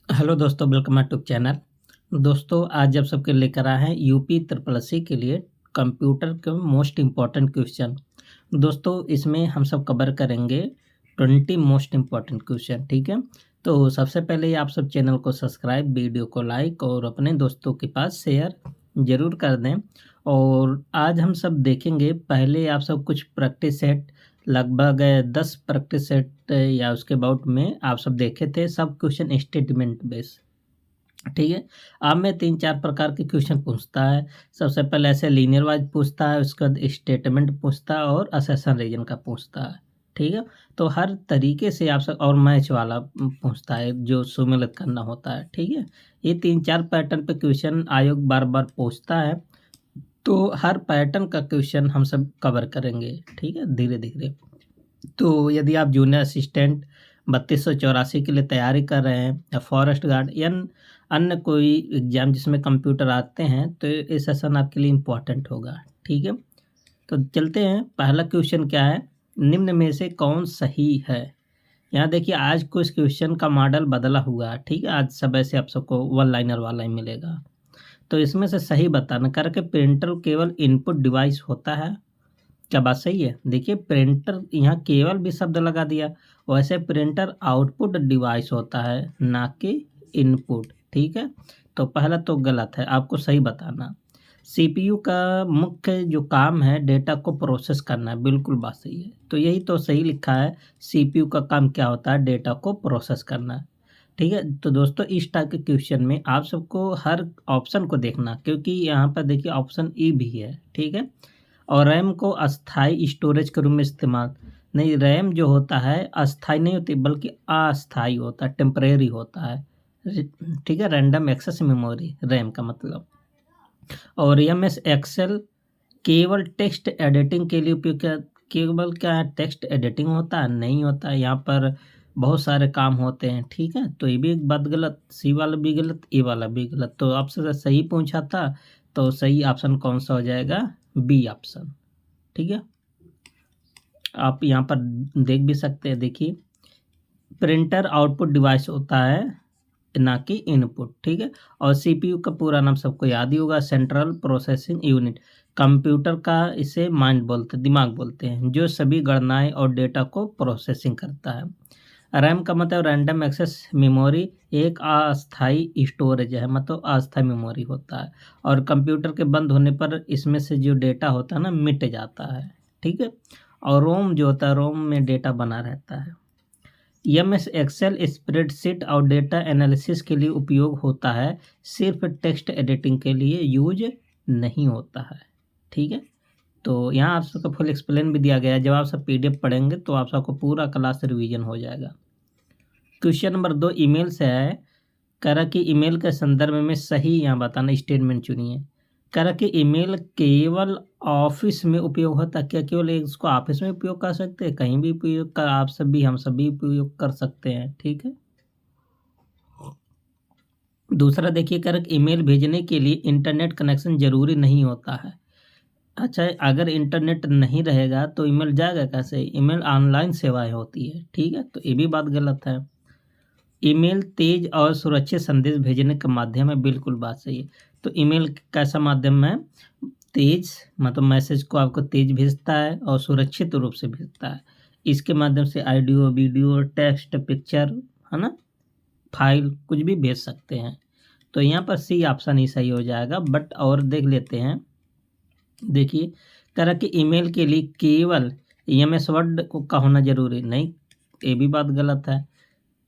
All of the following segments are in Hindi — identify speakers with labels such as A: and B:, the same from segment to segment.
A: हेलो दोस्तों, वेलकम माय ट्यूब चैनल। दोस्तों, आज जब सबके लेकर आए हैं यूपी ट्रिपल एससी के लिए कंप्यूटर के मोस्ट इम्पॉर्टेंट क्वेश्चन। दोस्तों, इसमें हम सब कवर करेंगे 20 मोस्ट इम्पॉर्टेंट क्वेश्चन। ठीक है, तो सबसे पहले आप सब चैनल को सब्सक्राइब, वीडियो को लाइक और अपने दोस्तों के पास शेयर ज़रूर कर दें। और आज हम सब देखेंगे, पहले आप सब कुछ प्रैक्टिस सेट लगभग 10 प्रैक्टिस सेट या उसके अबाउट में आप सब देखे थे, सब क्वेश्चन स्टेटमेंट बेस। ठीक है, अब मैं 3-4 प्रकार के क्वेश्चन पूछता है। सबसे पहले ऐसे लीनियर वाइज पूछता है, उसके बाद स्टेटमेंट पूछता है और असर्शन रीजन का पूछता है। ठीक है, तो हर तरीके से आप सब, और मैच वाला पूछता है जो सुमेलित करना होता है। ठीक है, ये 3-4 पैटर्न पे क्वेश्चन आयोग बार बार पूछता है, तो हर पैटर्न का क्वेश्चन हम सब कवर करेंगे। ठीक है, धीरे धीरे। तो यदि आप जूनियर असिस्टेंट 3284 के लिए तैयारी कर रहे हैं, या फॉरेस्ट गार्ड या अन्य कोई एग्जाम जिसमें कंप्यूटर आते हैं, तो ये सेशन आपके लिए इम्पोर्टेंट होगा। ठीक है, तो चलते हैं। पहला क्वेश्चन क्या है, निम्न में से कौन सही है। यहाँ देखिए, आज कुछ क्वेश्चन का मॉडल बदला हुआ है। ठीक है, आज सब ऐसे आप सबको वन लाइनर वाला ही मिलेगा। तो इसमें से सही बताना करके, प्रिंटर केवल इनपुट डिवाइस होता है। क्या बात सही है? देखिए, प्रिंटर यहाँ केवल भी शब्द लगा दिया, वैसे प्रिंटर आउटपुट डिवाइस होता है, ना कि इनपुट। ठीक है, तो पहला तो गलत है, आपको सही बताना। सीपीयू का मुख्य जो काम है डेटा को प्रोसेस करना है, बिल्कुल बात सही है। तो यही तो सही लिखा है, सीपीयू का काम क्या होता है, डेटा को प्रोसेस करना है। ठीक है, तो दोस्तों इस टाइप के क्वेश्चन में आप सबको हर ऑप्शन को देखना, क्योंकि यहाँ पर देखिए ऑप्शन ई भी है। ठीक है, और रैम को अस्थाई स्टोरेज के रूप में इस्तेमाल नहीं, रैम जो होता है अस्थाई नहीं होती बल्कि अस्थाई होता है, टेम्परेरी होता है। ठीक है, रैंडम एक्सेस मेमोरी रैम का मतलब। और एम एस एक्सेल केवल टेक्स्ट एडिटिंग के लिए उपयोग किया, केवल क्या है टेक्स्ट एडिटिंग होता है, नहीं होता है। यहाँ पर बहुत सारे काम होते हैं। ठीक है, तो ये भी एक बात गलत, सी वाला भी गलत, ए वाला भी गलत। तो आपसे सही पूछा था, तो सही ऑप्शन कौन सा हो जाएगा, बी ऑप्शन। ठीक है, आप यहाँ पर देख भी सकते हैं। देखिए, प्रिंटर आउटपुट डिवाइस होता है, ना कि इनपुट। ठीक है, और सीपीयू का पूरा नाम सबको याद ही होगा, सेंट्रल प्रोसेसिंग यूनिट। कंप्यूटर का इसे माइंड बोलते हैं, दिमाग बोलते हैं, जो सभी गणनाएं और डेटा को प्रोसेसिंग करता है। रैम का मतलब रैंडम एक्सेस मेमोरी, एक अस्थाई स्टोरेज है, मतलब अस्थाई मेमोरी होता है। और कंप्यूटर के बंद होने पर इसमें से जो डेटा होता है ना, मिट जाता है। ठीक है, और रोम जो होता है, रोम में डेटा बना रहता है। एमएस एक्सेल स्प्रेडशीट और डेटा एनालिसिस के लिए उपयोग होता है, सिर्फ टेक्स्ट एडिटिंग के लिए यूज नहीं होता है। ठीक है, तो यहाँ आप सबको फुल एक्सप्लेन भी दिया गया है। जब आप सब पीडीएफ पढ़ेंगे तो आप सबको पूरा क्लास रिवीजन हो जाएगा। क्वेश्चन नंबर 2 ईमेल से है। कह रहा कि ईमेल के संदर्भ में सही यहाँ बताना, स्टेटमेंट चुनिए। कह रहा कि ईमेल केवल ऑफिस में उपयोग होता है। क्या केवल इसको ऑफिस में उपयोग कर सकते हैं? कहीं भी उपयोग कर, आप सभी हम सभी उपयोग कर सकते हैं। ठीक है, दूसरा देखिए, कह रहा कि ईमेल भेजने के लिए इंटरनेट कनेक्शन जरूरी नहीं होता है। अच्छा, अगर इंटरनेट नहीं रहेगा तो ईमेल जाएगा कैसे? ईमेल ऑनलाइन सेवाएं होती है। ठीक है, तो ये भी बात गलत है। ईमेल तेज और सुरक्षित संदेश भेजने का माध्यम है, बिल्कुल बात सही है। तो ईमेल कैसा माध्यम है? तेज, मतलब मैसेज को आपको तेज भेजता है और सुरक्षित रूप से भेजता है। इसके माध्यम से ऑडियो, वीडियो, टेक्स्ट, पिक्चर, है ना, फाइल कुछ भी भेज सकते हैं। तो यहाँ पर सी ऑप्शन ही सही हो जाएगा। बट और देख लेते हैं। देखिए, कह रहा कि ईमेल के लिए केवल एमएस वर्ड का होना जरूरी नहीं, ये भी बात गलत है।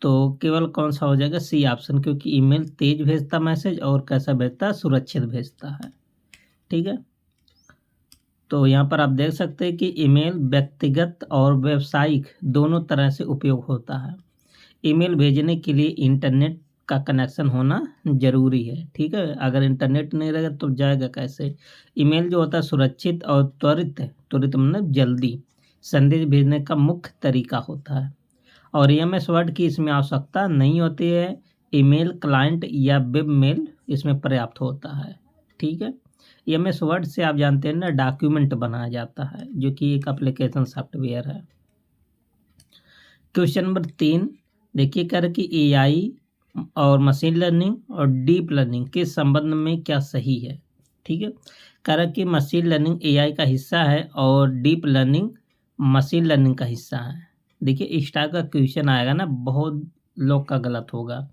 A: तो केवल कौन सा हो जाएगा, सी ऑप्शन, क्योंकि ईमेल तेज भेजता मैसेज और कैसा भेजता है, सुरक्षित भेजता है। ठीक है, तो यहाँ पर आप देख सकते हैं कि ईमेल व्यक्तिगत और व्यावसायिक दोनों तरह से उपयोग होता है। ईमेल भेजने के लिए इंटरनेट का कनेक्शन होना जरूरी है। ठीक है, अगर इंटरनेट नहीं रहेगा तो जाएगा कैसे? ईमेल जो होता है सुरक्षित और त्वरित, त्वरित मतलब जल्दी संदेश भेजने का मुख्य तरीका होता है। और एमएस वर्ड की इसमें आवश्यकता नहीं होती है। ईमेल क्लाइंट या वेब मेल इसमें पर्याप्त होता है। ठीक है, एमएस वर्ड से आप जानते हैं ना, डॉक्यूमेंट बनाया जाता है, जो कि एक एप्लीकेशन सॉफ्टवेयर है। क्वेश्चन नंबर 3 देखिए, कर कि एआई और मशीन लर्निंग और डीप लर्निंग के संबंध में क्या सही है। ठीक है, कह रहा कि मशीन लर्निंग एआई का हिस्सा है और डीप लर्निंग मशीन लर्निंग का हिस्सा है। देखिए इस टाइप का क्वेश्चन आएगा ना, बहुत लोग का गलत होगा।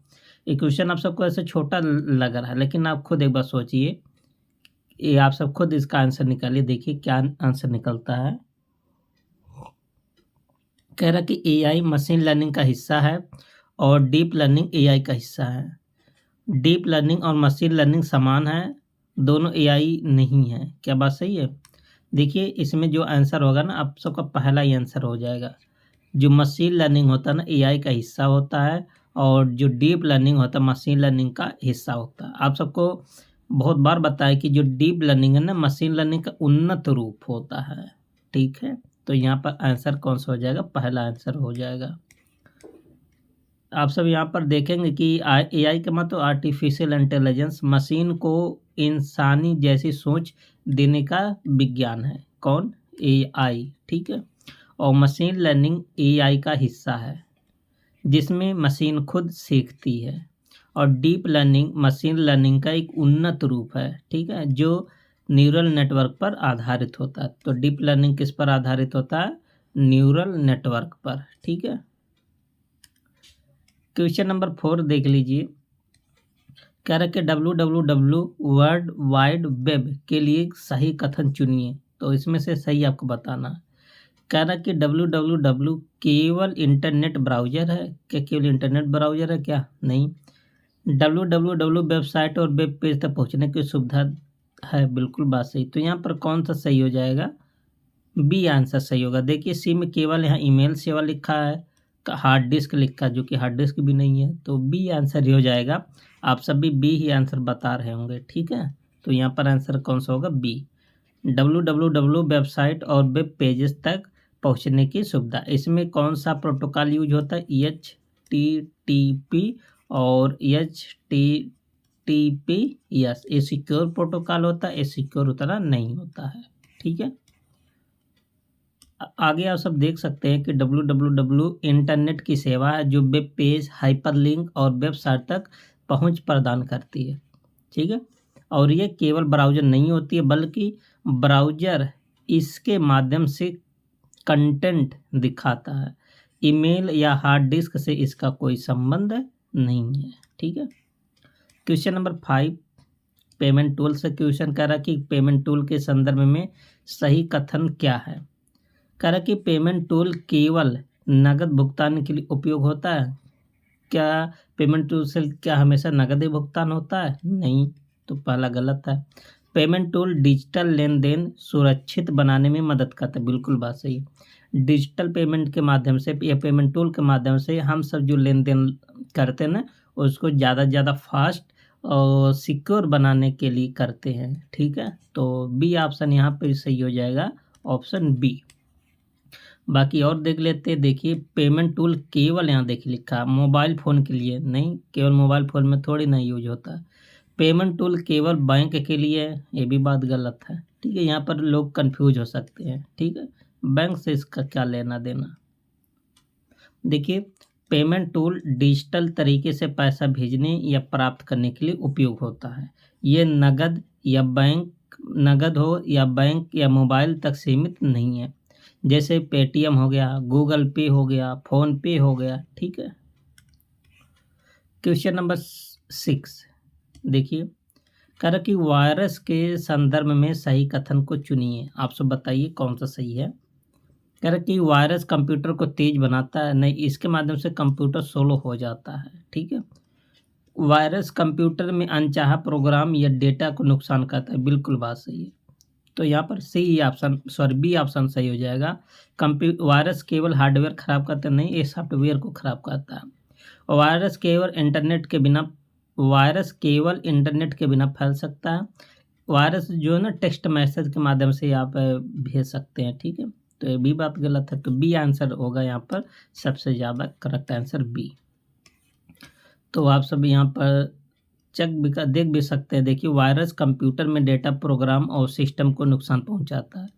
A: ये क्वेश्चन आप सबको ऐसे छोटा लग रहा है, लेकिन आप खुद एक बार सोचिए, ये आप सब खुद इसका आंसर निकालिए, देखिए क्या आंसर निकलता है। कह रहा कि एआई मशीन लर्निंग का हिस्सा है और डीप लर्निंग एआई का हिस्सा है। डीप लर्निंग और मशीन लर्निंग समान है, दोनों एआई नहीं है। क्या बात सही है? देखिए इसमें जो आंसर होगा ना, आप सबका पहला ही आंसर हो जाएगा। जो मशीन लर्निंग होता है ना, एआई का हिस्सा होता है, और जो डीप लर्निंग होता है मशीन लर्निंग का हिस्सा होता है। आप सबको बहुत बार बताया कि जो डीप लर्निंग है ना, मशीन लर्निंग का उन्नत रूप होता है। ठीक है, तो यहाँ पर आंसर कौन सा हो जाएगा? पहला आंसर हो जाएगा। आप सब यहाँ पर देखेंगे कि एआई का मतलब आर्टिफिशियल इंटेलिजेंस, मशीन को इंसानी जैसी सोच देने का विज्ञान है। कौन? एआई। ठीक है, और मशीन लर्निंग एआई का हिस्सा है जिसमें मशीन खुद सीखती है। और डीप लर्निंग मशीन लर्निंग का एक उन्नत रूप है। ठीक है, जो न्यूरल नेटवर्क पर आधारित होता है। तो डीप लर्निंग किस पर आधारित होता है? न्यूरल नेटवर्क पर। ठीक है, क्वेश्चन नंबर 4 देख लीजिए। कह रहा है कि www वर्ल्ड वाइड वेब के लिए सही कथन चुनिए। तो इसमें से सही आपको बताना। कह रहा है कि www केवल इंटरनेट ब्राउज़र है क्या? केवल इंटरनेट ब्राउज़र है क्या? नहीं। www वेबसाइट और वेब पेज तक पहुंचने की सुविधा है। बिल्कुल बात सही। तो यहाँ पर कौन सा सही हो जाएगा? बी आंसर सही होगा। देखिए सी में केवल यहाँ ईमेल सेवा लिखा है, हार्ड डिस्क लिखा है, जो कि हार्ड डिस्क भी नहीं है। तो बी आंसर ही हो जाएगा। आप सभी बी ही आंसर बता रहे होंगे। ठीक है, तो यहाँ पर आंसर कौन सा होगा? बी। www वेबसाइट और वेब पेजेस तक पहुँचने की सुविधा। इसमें कौन सा प्रोटोकॉल यूज होता है? HTTP और HTTP। यस, ये सिक्योर प्रोटोकॉल होता है, ये सिक्योर उतना नहीं होता है। ठीक है, आगे आप सब देख सकते हैं कि www इंटरनेट की सेवा है जो वेब पेज, हाइपरलिंक और वेबसाइट तक पहुंच प्रदान करती है। ठीक है, और ये केवल ब्राउज़र नहीं होती है, बल्कि ब्राउज़र इसके माध्यम से कंटेंट दिखाता है। ईमेल या हार्ड डिस्क से इसका कोई संबंध नहीं है। ठीक है, क्वेश्चन नंबर 5 पेमेंट टूल से क्वेश्चन कह रहा कि पेमेंट टूल के संदर्भ में सही कथन क्या है। कह रहा कि पेमेंट टूल केवल नगद भुगतान के लिए उपयोग होता है क्या? पेमेंट टूल से क्या हमेशा नगद ही भुगतान होता है? नहीं, तो पहला गलत है। पेमेंट टूल डिजिटल लेन देन सुरक्षित बनाने में मदद करता है। बिल्कुल बात सही है। डिजिटल पेमेंट के माध्यम से या पेमेंट टूल के माध्यम से हम सब जो लेन देन करते हैं ना, उसको ज़्यादा से ज़्यादा फास्ट और सिक्योर बनाने के लिए करते हैं। ठीक है, तो बी ऑप्शन यहाँ पे सही हो जाएगा, ऑप्शन बी। बाकी और देख लेते हैं। देखिए पेमेंट टूल केवल यहाँ देखिए लिखा मोबाइल फ़ोन के लिए, नहीं, केवल मोबाइल फ़ोन में थोड़ी ना यूज होता है। पेमेंट टूल केवल बैंक के लिए है, ये भी बात गलत है। ठीक है, यहाँ पर लोग कंफ्यूज हो सकते हैं। ठीक है, बैंक से इसका क्या लेना देना। देखिए पेमेंट टूल डिजिटल तरीके से पैसा भेजने या प्राप्त करने के लिए उपयोग होता है। ये नगद हो या बैंक या मोबाइल तक सीमित नहीं है। जैसे पेटीएम हो गया, गूगल पे हो गया, फ़ोन पे हो गया। ठीक है, क्वेश्चन नंबर 6 देखिए। कह रहा कि वायरस के संदर्भ में सही कथन को चुनिए। आप सब बताइए कौन सा सही है। कह रहा कि वायरस कंप्यूटर को तेज बनाता है, नहीं, इसके माध्यम से कंप्यूटर स्लो हो जाता है। ठीक है, वायरस कंप्यूटर में अनचाहा प्रोग्राम या डेटा को नुकसान करता है। बिल्कुल बात सही है। तो यहाँ पर सी ऑप्शन बी ऑप्शन सही हो जाएगा। वायरस केवल हार्डवेयर खराब करता नहीं, ये सॉफ्टवेयर को खराब करता है। वायरस केवल इंटरनेट के बिना फैल सकता है। वायरस जो है ना, टेक्स्ट मैसेज के माध्यम से आप भेज सकते हैं। ठीक है, तो ये भी बात गलत है। तो बी आंसर होगा यहाँ पर सबसे ज़्यादा करेक्ट आंसर बी। तो आप सब यहाँ पर देख भी सकते हैं। देखिए वायरस कंप्यूटर में डेटा, प्रोग्राम और सिस्टम को नुकसान पहुंचाता है।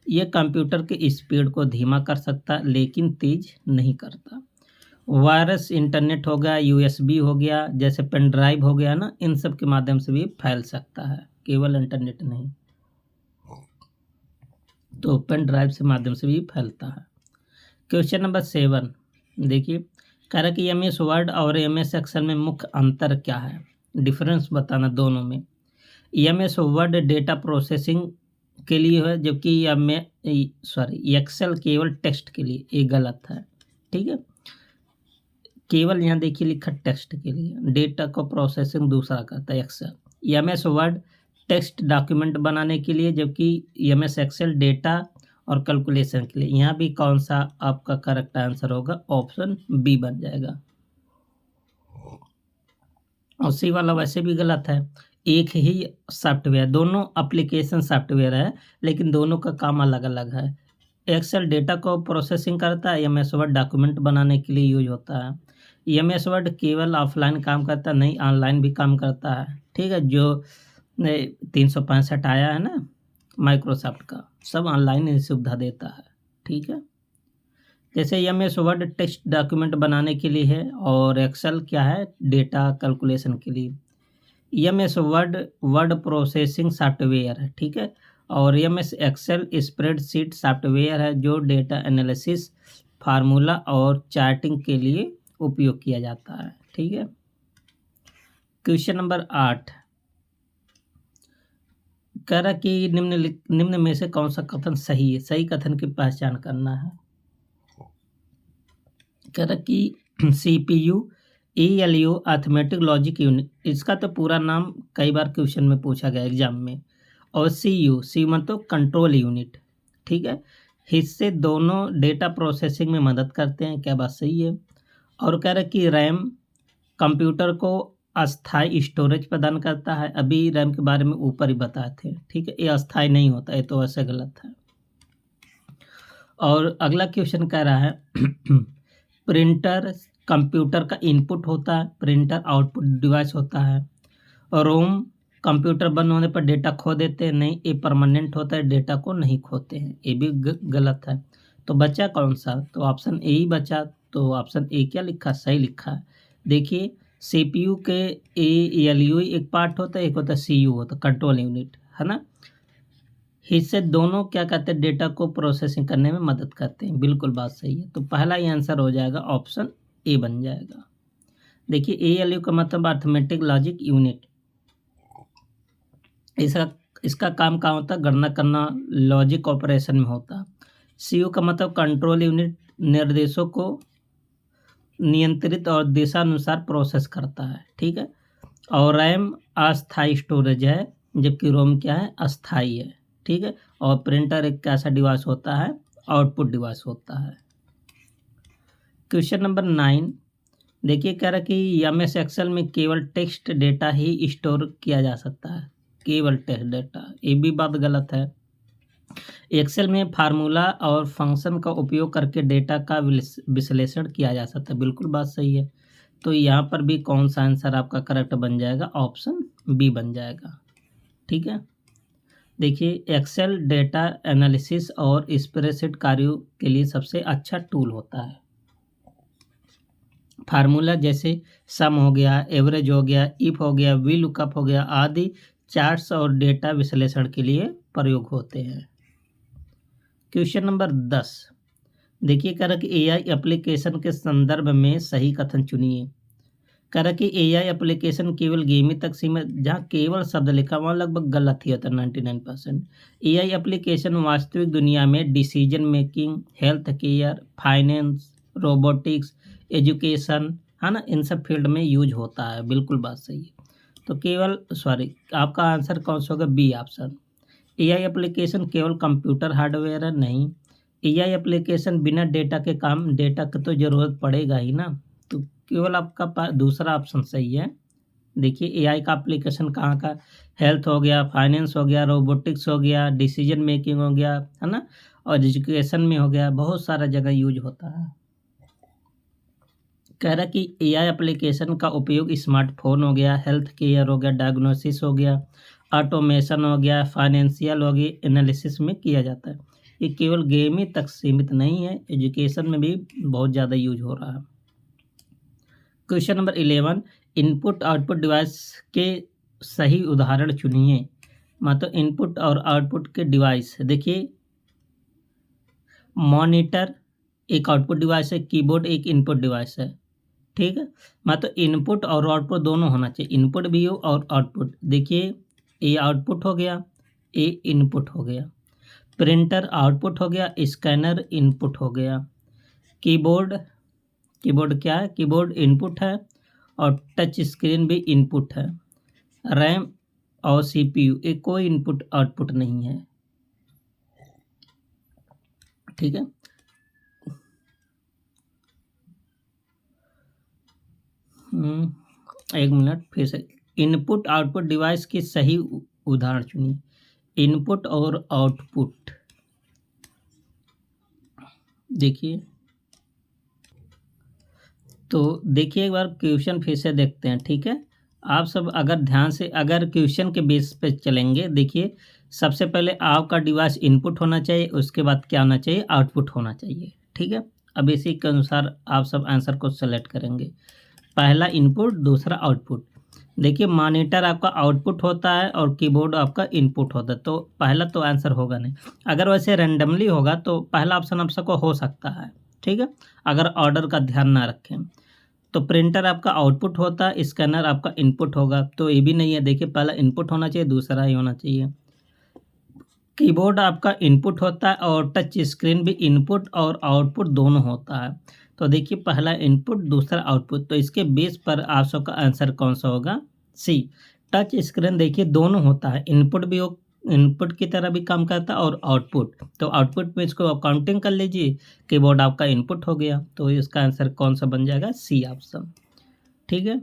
A: यह कंप्यूटर के स्पीड को धीमा कर सकता है लेकिन तेज नहीं करता। वायरस इंटरनेट हो गया, यूएसबी हो गया, जैसे पेन ड्राइव हो गया ना, इन सब के माध्यम से भी फैल सकता है, केवल इंटरनेट नहीं। तो पेन ड्राइव से माध्यम से भी फैलता है। क्वेश्चन नंबर 7 देखिए, कह रहा है कि एमएस वर्ड और एमएस एक्सेल में मुख्य अंतर क्या है, डिफरेंस बताना दोनों में। एमएस वर्ड डेटा प्रोसेसिंग के लिए है, जबकि एक्सेल केवल टेक्स्ट के लिए, ये गलत है। ठीक है, केवल यहाँ देखिए लिखा टेक्स्ट के लिए, डेटा को प्रोसेसिंग दूसरा करता है Excel. MS Word text document बनाने के लिए, जबकि एमएस एक्सेल डेटा और कैलकुलेशन के लिए। यहाँ भी कौन सा आपका करेक्ट आंसर होगा, ऑप्शन बी बन जाएगा। और सी वाला वैसे भी गलत है, एक ही सॉफ्टवेयर, दोनों एप्लीकेशन सॉफ्टवेयर है, लेकिन दोनों का काम अलग अलग है। एक्सेल डेटा को प्रोसेसिंग करता है, एमएस वर्ड डॉक्यूमेंट बनाने के लिए यूज होता है। एमएस वर्ड केवल ऑफलाइन काम करता है, नहीं ऑनलाइन भी काम करता है। ठीक है, जो 365 आया है ना माइक्रोसॉफ्ट का, सब ऑनलाइन ही सुविधा देता है। ठीक है, जैसे एमएस वर्ड टेक्स्ट डॉक्यूमेंट बनाने के लिए है, और एक्सेल क्या है, डेटा कैलकुलेशन के लिए। MS word word processing software है। ठीक है, और एमएस एक्सेल स्प्रेडशीट सॉफ्टवेयर है, जो डेटा एनालिसिस, फार्मूला और चार्टिंग के लिए उपयोग किया जाता है। ठीक है, क्वेश्चन नंबर 8 कह रहा कि निम्न में से कौन सा कथन सही है, सही कथन की पहचान करना है। कह रहा कि CPU ALU arithmetic logic unit, इसका तो पूरा नाम कई बार क्वेश्चन में पूछा गया एग्जाम में। और सी मतलब कंट्रोल यूनिट। ठीक है, हिस्से दोनों डेटा प्रोसेसिंग में मदद करते हैं, क्या बात सही है। और कह रहा कि रैम कंप्यूटर को अस्थाई स्टोरेज प्रदान करता है, अभी रैम के बारे में ऊपर ही बताए थे। ठीक है, ये अस्थाई नहीं होता, ये तो वैसे गलत है। और अगला क्वेश्चन कह रहा है प्रिंटर कंप्यूटर का इनपुट होता है, प्रिंटर आउटपुट डिवाइस होता है। और रोम कंप्यूटर बंद होने पर डेटा खो देते हैं, नहीं, ये परमानेंट होता है, डेटा को नहीं खोते हैं, ये भी गलत है। तो बचा कौन सा, तो ऑप्शन ए ही बचा। तो ऑप्शन ए क्या लिखा, सही लिखा है। देखिए, सीपीयू के एएलयू एक पार्ट होता है, एक होता है सीयू होता है, कंट्रोल यूनिट, है ना। हिस्से दोनों क्या कहते हैं, डेटा को प्रोसेसिंग करने में मदद करते हैं, बिल्कुल बात सही है। तो पहला ही आंसर हो जाएगा, ऑप्शन ए बन जाएगा। देखिए, एएलयू का मतलब अर्थमेटिक लॉजिक यूनिट, इसका काम कहाँ होता है, गणना करना, लॉजिक ऑपरेशन में होता है। सीयू का मतलब कंट्रोल यूनिट, निर्देशों को नियंत्रित और दिशानुसार प्रोसेस करता है। ठीक है, और रैम अस्थाई स्टोरेज है, जबकि रोम क्या है, अस्थाई है। ठीक है, और प्रिंटर एक कैसा डिवाइस होता है, आउटपुट डिवाइस होता है। क्वेश्चन नंबर 9 देखिए, कह रहा कि एमएस एक्सेल में केवल टेक्स्ट डेटा ही स्टोर किया जा सकता है, केवल टेक्स्ट डेटा, ये भी बात गलत है। एक्सेल में फार्मूला और फंक्शन का उपयोग करके डेटा का विश्लेषण किया जा सकता है, बिल्कुल बात सही है। तो यहाँ पर भी कौन सा आंसर आपका करेक्ट बन जाएगा, ऑप्शन बी बन जाएगा। ठीक है, देखिए, एक्सेल डेटा एनालिसिस और स्प्रेडशीट कार्यों के लिए सबसे अच्छा टूल होता है। फार्मूला जैसे सम हो गया, एवरेज हो गया, इफ हो गया, वी लुकअप हो गया आदि चार्ट्स और डेटा विश्लेषण के लिए प्रयोग होते हैं। क्वेश्चन नंबर 10 देखिए, कह रहा कि एआई एप्लीकेशन के संदर्भ में सही कथन चुनिए। कह रहा कि एआई एप्लीकेशन केवल गेमिंग तक सीमित, जहाँ केवल शब्द लिखा वहाँ लगभग गलत ही होता है 99%। एआई एप्लीकेशन वास्तविक दुनिया में decision making, health care, finance, robotics, education, है ना, इन सब फील्ड में यूज होता है, बिल्कुल बात सही है। तो केवल आपका आंसर कौन सा होगा, बी ऑप्शन। एआई एप्लीकेशन केवल कंप्यूटर हार्डवेयर है, नहीं, एआई एप्लीकेशन बिना डेटा के काम, डेटा की तो ज़रूरत पड़ेगा ही ना, तो केवल आपका दूसरा ऑप्शन सही है। देखिए, एआई का एप्लीकेशन कहाँ का, हेल्थ हो गया, फाइनेंस हो गया, रोबोटिक्स हो गया, डिसीजन मेकिंग हो गया, है ना, और एजुकेशन में हो गया, बहुत सारा जगह यूज होता है। कह रहा कि एआई एप्लीकेशन का उपयोग स्मार्टफोन हो गया, हेल्थ केयर हो गया, डायग्नोसिस हो गया, ऑटोमेशन हो गया, फाइनेंशियल हो गया, एनालिसिस में किया जाता है। ये केवल गेमिंग तक सीमित नहीं है, एजुकेशन में भी बहुत ज़्यादा यूज हो रहा है। Question number 11, input output device के सही उदाहरण चुनिए। मतलब इनपुट और आउटपुट के डिवाइस देखिए, मॉनिटर एक आउटपुट डिवाइस है, कीबोर्ड एक इनपुट डिवाइस है, ठीक है। मतलब इनपुट और आउटपुट दोनों होना चाहिए, इनपुट भी हो और आउटपुट। देखिए ए आउटपुट हो गया, ए इनपुट हो गया, प्रिंटर आउटपुट हो गया, स्कैनर इनपुट हो गया, कीबोर्ड, कीबोर्ड क्या है, कीबोर्ड इनपुट है और टच स्क्रीन भी इनपुट है, रैम और सीपीयू एक कोई इनपुट आउटपुट नहीं है, ठीक है। एक मिनट फिर से, इनपुट आउटपुट डिवाइस की सही उदाहरण चुनिए। इनपुट और आउटपुट देखिए, तो देखिए एक बार क्वेश्चन फिर से देखते हैं, ठीक है। आप सब अगर ध्यान से अगर क्वेश्चन के बेस पे चलेंगे, देखिए सबसे पहले आपका डिवाइस इनपुट होना चाहिए, उसके बाद क्या होना चाहिए, आउटपुट होना चाहिए, ठीक है। अब इसी के अनुसार आप सब आंसर को सेलेक्ट करेंगे, पहला इनपुट दूसरा आउटपुट। देखिए मॉनिटर आपका आउटपुट होता है और कीबोर्ड आपका इनपुट होता है, तो पहला तो आंसर होगा नहीं। अगर वैसे रैंडमली होगा तो पहला ऑप्शन आप सबको हो सकता है, ठीक है, अगर ऑर्डर का ध्यान ना रखें। तो प्रिंटर आपका आउटपुट होता है, स्कैनर आपका इनपुट होगा, तो ये भी नहीं है। देखिए पहला इनपुट होना चाहिए, दूसरा ही होना चाहिए। कीबोर्ड आपका इनपुट होता है और टच स्क्रीन भी इनपुट और आउटपुट दोनों होता है, तो देखिए पहला इनपुट दूसरा आउटपुट, तो इसके बेस पर आप सबका आंसर कौन सा होगा, सी। टच स्क्रीन देखिए दोनों होता है, इनपुट भी हो, इनपुट की तरह भी काम करता है और आउटपुट, तो आउटपुट में इसको आप काउंटिंग कर लीजिए, कीबोर्ड आपका इनपुट हो गया, तो इसका आंसर कौन सा बन जाएगा, सी ऑप्शन, ठीक है।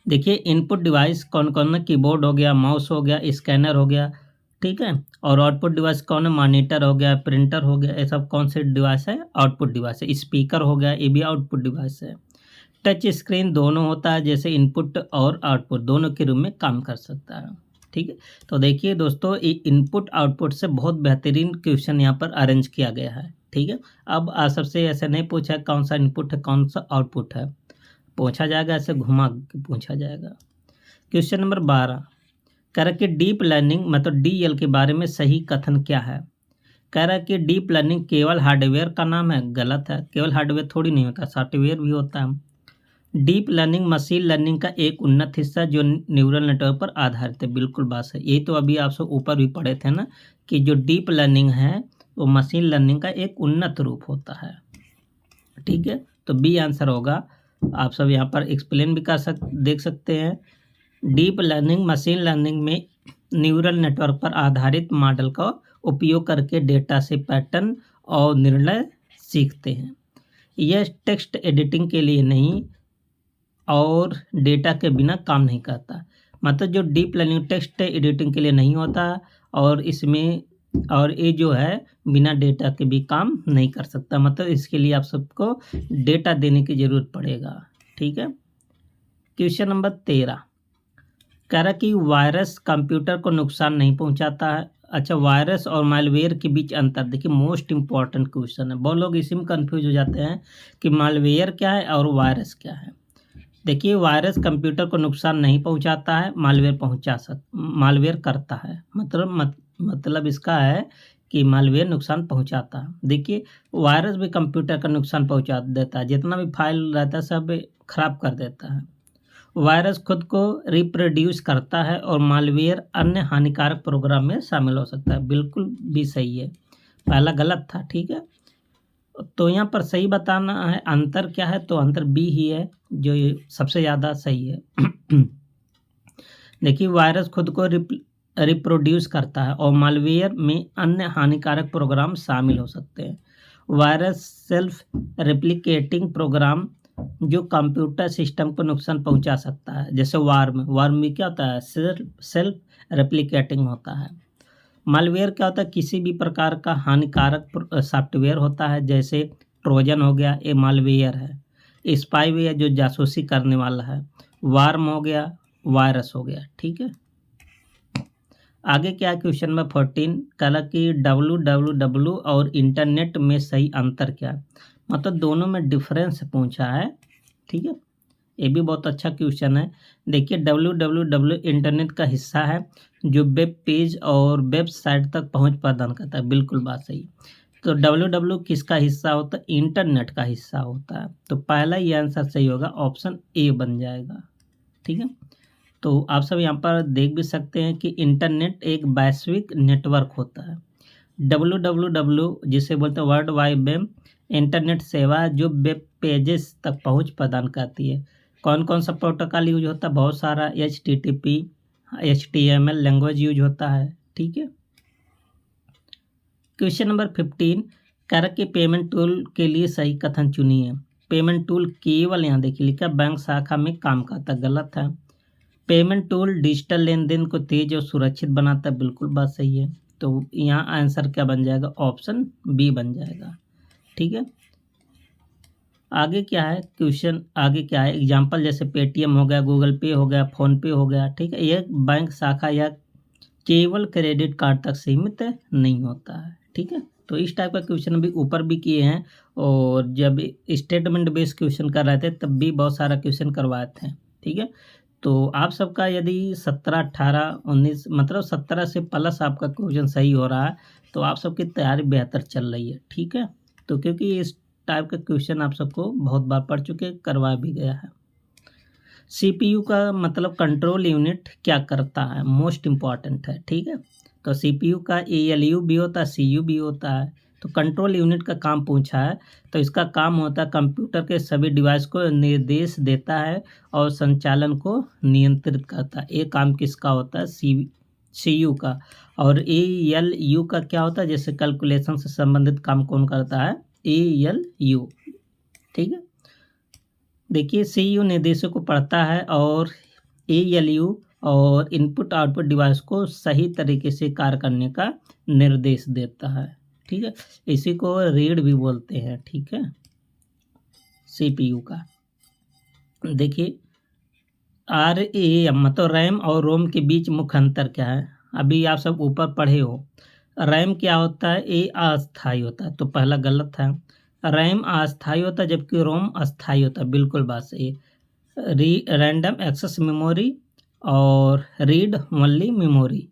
A: देखिए इनपुट डिवाइस कौन कौन है, कीबोर्ड हो गया, माउस हो गया, स्कैनर हो गया, ठीक है। और आउटपुट डिवाइस कौन है, मॉनिटर हो गया, प्रिंटर हो गया, ये सब कौन से डिवाइस है, आउटपुट डिवाइस है। स्पीकर हो गया, ये भी आउटपुट डिवाइस है। टच स्क्रीन दोनों होता है, जैसे इनपुट और आउटपुट दोनों के रूप में काम कर सकता है, ठीक है। तो देखिए दोस्तों, ये इनपुट आउटपुट से बहुत बेहतरीन क्वेश्चन यहाँ पर अरेंज किया गया है, ठीक है। अब आप सबसे ऐसे नहीं पूछा कौन सा इनपुट है कौन सा आउटपुट है, पूछा जाएगा ऐसे घुमा के पूछा जाएगा। क्वेश्चन नंबर 12 कह रहा कि डीप लर्निंग मतलब डीएल के बारे में सही कथन क्या है। कह रहा है कि डीप लर्निंग केवल हार्डवेयर का नाम है, गलत है, केवल हार्डवेयर थोड़ी नहीं होता, सॉफ्टवेयर भी होता है। डीप लर्निंग मशीन लर्निंग का एक उन्नत हिस्सा जो न्यूरल नेटवर्क पर आधारित है, बिल्कुल बात है। यही तो अभी आप सब ऊपर भी पढ़े थे ना कि जो डीप लर्निंग है वो मशीन लर्निंग का एक उन्नत रूप होता है, ठीक है। तो बी आंसर होगा। आप सब यहाँ पर एक्सप्लेन भी कर देख सकते हैं। डीप लर्निंग मशीन लर्निंग में न्यूरल नेटवर्क पर आधारित मॉडल का उपयोग करके डेटा से पैटर्न और निर्णय सीखते हैं। यह टेक्स्ट एडिटिंग के लिए नहीं और डेटा के बिना काम नहीं करता। मतलब जो डीप लर्निंग टेक्स्ट एडिटिंग के लिए नहीं होता और इसमें और ये जो है बिना डेटा के भी काम नहीं कर सकता, मतलब इसके लिए आप सबको डेटा देने की ज़रूरत पड़ेगा, ठीक है। क्वेश्चन नंबर 13 कह रहा कि वायरस कंप्यूटर को नुकसान नहीं पहुंचाता है। अच्छा, वायरस और मालवेयर के बीच अंतर देखिए, मोस्ट इंपॉर्टेंट क्वेश्चन है। बहुत लोग इसी में कंफ्यूज हो जाते हैं कि मालवेयर क्या है और वायरस क्या है। देखिए वायरस कंप्यूटर को नुकसान नहीं पहुंचाता है, मालवेयर करता है। मतलब इसका है कि मालवेयर नुकसान पहुंचाता है। देखिए वायरस भी कंप्यूटर का नुकसान पहुंचा देता है, जितना भी फाइल रहता है सब खराब कर देता है। वायरस खुद को रिप्रोड्यूस करता है और मालवेयर अन्य हानिकारक प्रोग्राम में शामिल हो सकता है, बिल्कुल भी सही है, पहला गलत था, ठीक है। तो यहाँ पर सही बताना है अंतर क्या है, तो अंतर बी ही है जो ये सबसे ज़्यादा सही है। देखिए वायरस खुद को रिप्रोड्यूस करता है और मालवेयर में अन्य हानिकारक प्रोग्राम शामिल हो सकते हैं। वायरस सेल्फ रेप्लिकेटिंग प्रोग्राम जो कंप्यूटर सिस्टम को नुकसान पहुंचा सकता है, जैसे वार्म भी क्या होता है, सेल्फ रेप्लिकेटिंग होता है। मालवेयर क्या होता है, किसी भी प्रकार का हानिकारक सॉफ्टवेयर होता है, जैसे ट्रोजन हो गया, ये मालवेयर है। स्पाईवेयर जो जासूसी करने वाला है। वार्म हो गया, वायरस हो गया, ठीक है। आगे क्या है क्वेश्चन नंबर 14 कहा कि www और इंटरनेट में सही अंतर क्या है, मतलब दोनों में डिफरेंस पूछा है, ठीक है, ये भी बहुत अच्छा क्वेश्चन है। देखिए www इंटरनेट का हिस्सा है जो वेब पेज और वेबसाइट तक पहुंच प्रदान करता है, बिल्कुल बात सही। तो www किसका हिस्सा होता है? इंटरनेट का हिस्सा होता है। तो पहला ये आंसर सही होगा, ऑप्शन ए बन जाएगा। ठीक है, तो आप सब यहाँ पर देख भी सकते हैं कि इंटरनेट एक वैश्विक नेटवर्क होता है। www जिसे बोलते हैं वर्ल्ड वाइड वेब इंटरनेट सेवा है जो वेब पेजेस तक पहुंच प्रदान करती है। कौन कौन सा प्रोटोकॉल यूज होता है? बहुत सारा, HTTP HTML लैंग्वेज यूज होता है। ठीक है, क्वेश्चन नंबर 15, कह रहा कि पेमेंट टूल के लिए सही कथन चुनिए। पेमेंट टूल केवल, यहाँ देखिए लिखा, बैंक शाखा में काम करता, गलत है। पेमेंट टूल डिजिटल लेन देन को तेज और सुरक्षित बनाता है, बिल्कुल बात सही है। तो यहाँ आंसर क्या बन जाएगा? ऑप्शन बी बन जाएगा। ठीक है, आगे क्या है क्वेश्चन, आगे क्या है? एग्जाम्पल जैसे पेटीएम हो गया, गूगल पे हो गया, फोन पे हो गया। ठीक है, यह बैंक शाखा या केवल क्रेडिट कार्ड तक सीमित नहीं होता है। ठीक है, तो इस टाइप का क्वेश्चन अभी ऊपर भी किए हैं, और जब स्टेटमेंट बेस्ड क्वेश्चन कर रहे थे तब भी बहुत सारा क्वेश्चन करवाए थे। ठीक है, तो आप सबका यदि 17, 18, 19 मतलब 17 से प्लस आपका क्वेश्चन सही हो रहा है तो आप सबकी तैयारी बेहतर चल रही है। ठीक है, तो क्योंकि इस टाइप का क्वेश्चन आप सबको बहुत बार पढ़ चुके, करवा भी गया है। CPU का मतलब कंट्रोल यूनिट क्या करता है? मोस्ट इम्पॉर्टेंट है। ठीक है, तो CPU का ALU भी होता है, CU भी होता है। तो कंट्रोल यूनिट का काम पूछा है, तो इसका काम होता है कंप्यूटर के सभी डिवाइस को निर्देश देता है और संचालन को नियंत्रित करता है। ये काम किसका होता है? CU का। और ALU का क्या होता है? जैसे कैलकुलेशन से संबंधित काम कौन करता है? ALU। ठीक है, देखिए CU निर्देशों को पढ़ता है और ALU और इनपुट आउटपुट डिवाइस को सही तरीके से कार्य करने का निर्देश देता है। ठीक है, इसी को रीड भी बोलते हैं। ठीक है, CPU का। देखिए RAM मतलब रैम और रोम के बीच मुख्य अंतर क्या है? अभी आप सब ऊपर पढ़े हो। रैम क्या होता है? ये अस्थायी होता है, तो पहला गलत है। रैम अस्थायी होता है जबकि रोम अस्थायी होता है, बिल्कुल बात सही है। रैंडम एक्सेस मेमोरी और रीड ओनली मेमोरी।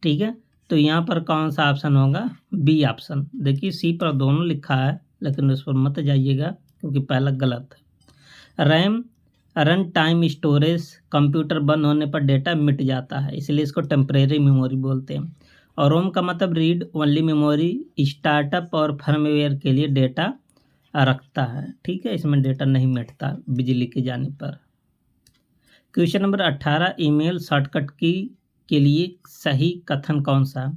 A: ठीक है, तो यहाँ पर कौन सा ऑप्शन होगा? B option. देखिए सी पर दोनों लिखा है लेकिन उस पर मत जाइएगा क्योंकि पहला गलत है। RAM run time storage, computer बंद होने पर डेटा मिट जाता है, इसलिए इसको टेम्परेरी मेमोरी बोलते हैं। और रोम का मतलब रीड ओनली मेमोरी, स्टार्टअप और फर्मवेयर के लिए डेटा रखता है। ठीक है, इसमें डेटा नहीं मिटता बिजली के जाने पर। क्वेश्चन नंबर 18, ईमेल शॉर्टकट की के लिए सही कथन कौन सा?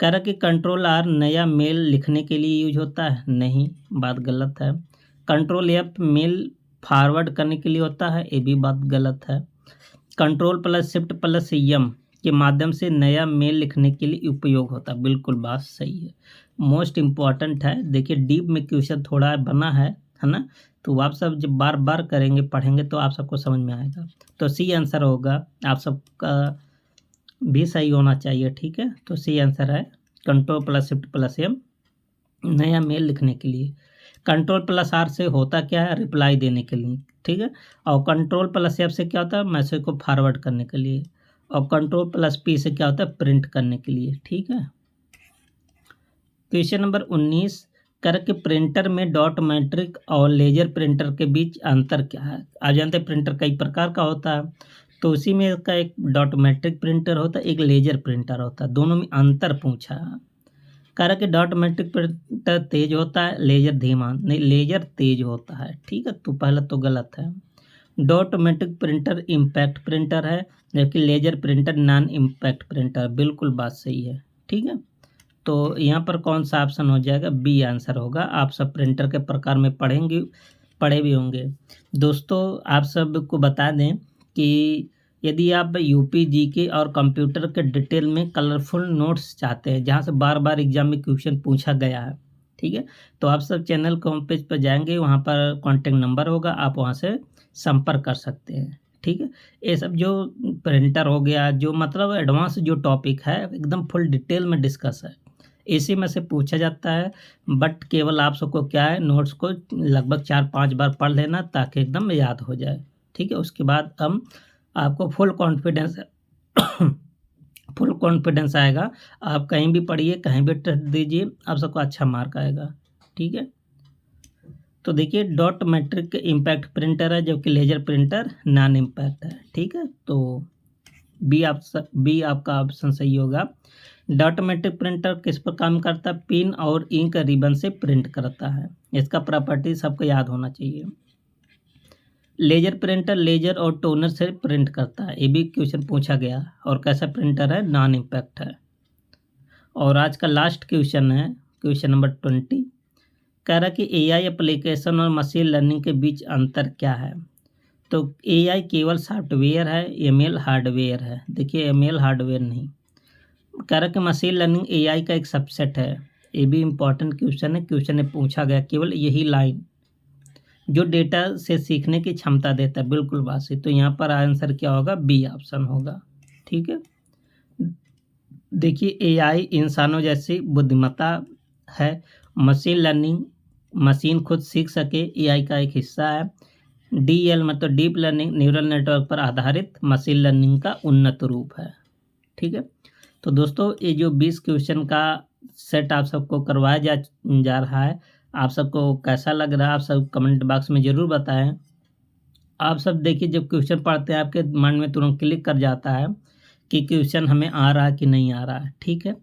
A: कह रहा कि कंट्रोल R नया मेल लिखने के लिए यूज होता है, नहीं, बात गलत है। कंट्रोल F मेल फॉरवर्ड करने के लिए होता है, ये भी बात गलत है। Control plus shift plus M के माध्यम से नया मेल लिखने के लिए उपयोग होता है, बिल्कुल बात सही है। मोस्ट इम्पॉर्टेंट है। देखिए डीप में क्वेश्चन थोड़ा बना है ना, तो आप सब जब बार बार करेंगे पढ़ेंगे तो आप सबको समझ में आएगा। तो सी आंसर होगा, आप सबका भी सही होना चाहिए। ठीक है, तो सी आंसर है control plus shift plus M नया मेल लिखने के लिए। कंट्रोल प्लस R से होता क्या है? रिप्लाई देने के लिए। ठीक है, और कंट्रोल प्लस F से क्या होता है? मैसेज को फॉरवर्ड करने के लिए। और कंट्रोल प्लस P से क्या होता है? प्रिंट करने के लिए। ठीक है, क्वेश्चन नंबर 19, करके प्रिंटर में डॉट मैट्रिक और लेजर प्रिंटर के बीच अंतर क्या है? आप जानते हैं प्रिंटर कई प्रकार का होता है, तो उसी में का एक डॉट मैट्रिक प्रिंटर होता है, एक लेजर प्रिंटर होता है, दोनों में अंतर पूछा। कह रहा कि डॉट मैट्रिक प्रिंटर तेज होता है, लेजर धीमा। नहीं, लेजर तेज होता है। ठीक है, तो पहला तो गलत है। Dot matrix printer impact printer है जबकि laser printer non impact printer, बिल्कुल बात सही है। ठीक है, तो यहाँ पर कौन सा ऑप्शन हो जाएगा? बी आंसर होगा। आप सब प्रिंटर के प्रकार में पढ़े भी होंगे। दोस्तों आप सबको बता दें कि यदि आप यूपी जीके और कंप्यूटर के डिटेल में कलरफुल नोट्स चाहते हैं जहाँ से बार बार एग्जाम में क्वेश्चन पूछा गया है, ठीक है, तो आप सब चैनल के होम पेज पर जाएंगे, वहाँ पर कॉन्टेक्ट नंबर होगा, आप वहाँ से संपर्क कर सकते हैं। ठीक है, ये सब जो प्रिंटर हो गया, जो मतलब एडवांस जो टॉपिक है एकदम फुल डिटेल में डिस्कस है, इसी में से पूछा जाता है, बट केवल आप सबको क्या है, नोट्स को लगभग 4-5 बार पढ़ लेना ताकि एकदम याद हो जाए। ठीक है, उसके बाद हम आपको फुल कॉन्फिडेंस आएगा। आप कहीं भी पढ़िए, कहीं भी टेस्ट दीजिए, आप सबको अच्छा मार्क आएगा। ठीक है, तो देखिए डॉट मैट्रिक इम्पैक्ट प्रिंटर है, जबकि लेजर प्रिंटर नॉन इम्पैक्ट है। ठीक है, तो बी आपका ऑप्शन सही होगा। डॉट मैट्रिक प्रिंटर किस पर काम करता है? पिन और इंक रिबन से प्रिंट करता है। इसका प्रॉपर्टी सबको याद होना चाहिए। लेजर प्रिंटर लेजर और टोनर से प्रिंट करता है, ये भी क्वेश्चन पूछा गया। और कैसा प्रिंटर है? नॉन इम्पैक्ट है। और आज का लास्ट क्वेश्चन है क्वेश्चन नंबर 20। कह रहा कि एआई एप्लीकेशन और मशीन लर्निंग के बीच अंतर क्या है? तो एआई केवल सॉफ्टवेयर है, एमएल हार्डवेयर है। देखिए एमएल हार्डवेयर नहीं। कह रहा कि मशीन लर्निंग एआई का एक सबसेट है। ये भी इम्पॉर्टेंट क्वेश्चन है, क्वेश्चन में पूछा गया केवल यही लाइन, जो डेटा से सीखने की क्षमता देता है। बिल्कुल बात सही। तो यहाँ पर आंसर क्या होगा? बी ऑप्शन होगा। ठीक है, देखिए एआई इंसानों जैसी बुद्धिमत्ता है। मशीन लर्निंग मशीन खुद सीख सके, एआई का एक हिस्सा है। डीएल मतलब डीप लर्निंग न्यूरल नेटवर्क पर आधारित मशीन लर्निंग का उन्नत रूप है। ठीक है, तो दोस्तों ये जो 20 क्वेश्चन का सेट आप सबको करवाया जा रहा है, आप सबको कैसा लग रहा है आप सब कमेंट बॉक्स में ज़रूर बताएं। आप सब देखिए जब क्वेश्चन पढ़ते हैं आपके मन में तुरंत क्लिक कर जाता है कि क्वेश्चन हमें आ रहा है कि नहीं आ रहा है। ठीक है,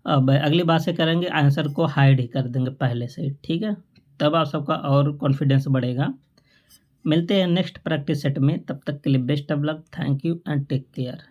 A: अब अगली बात से करेंगे, आंसर को हाइड ही कर देंगे पहले से। ठीक है, तब आप सबका और कॉन्फिडेंस बढ़ेगा। मिलते हैं नेक्स्ट प्रैक्टिस सेट में, तब तक के लिए best of luck. Thank you and take care.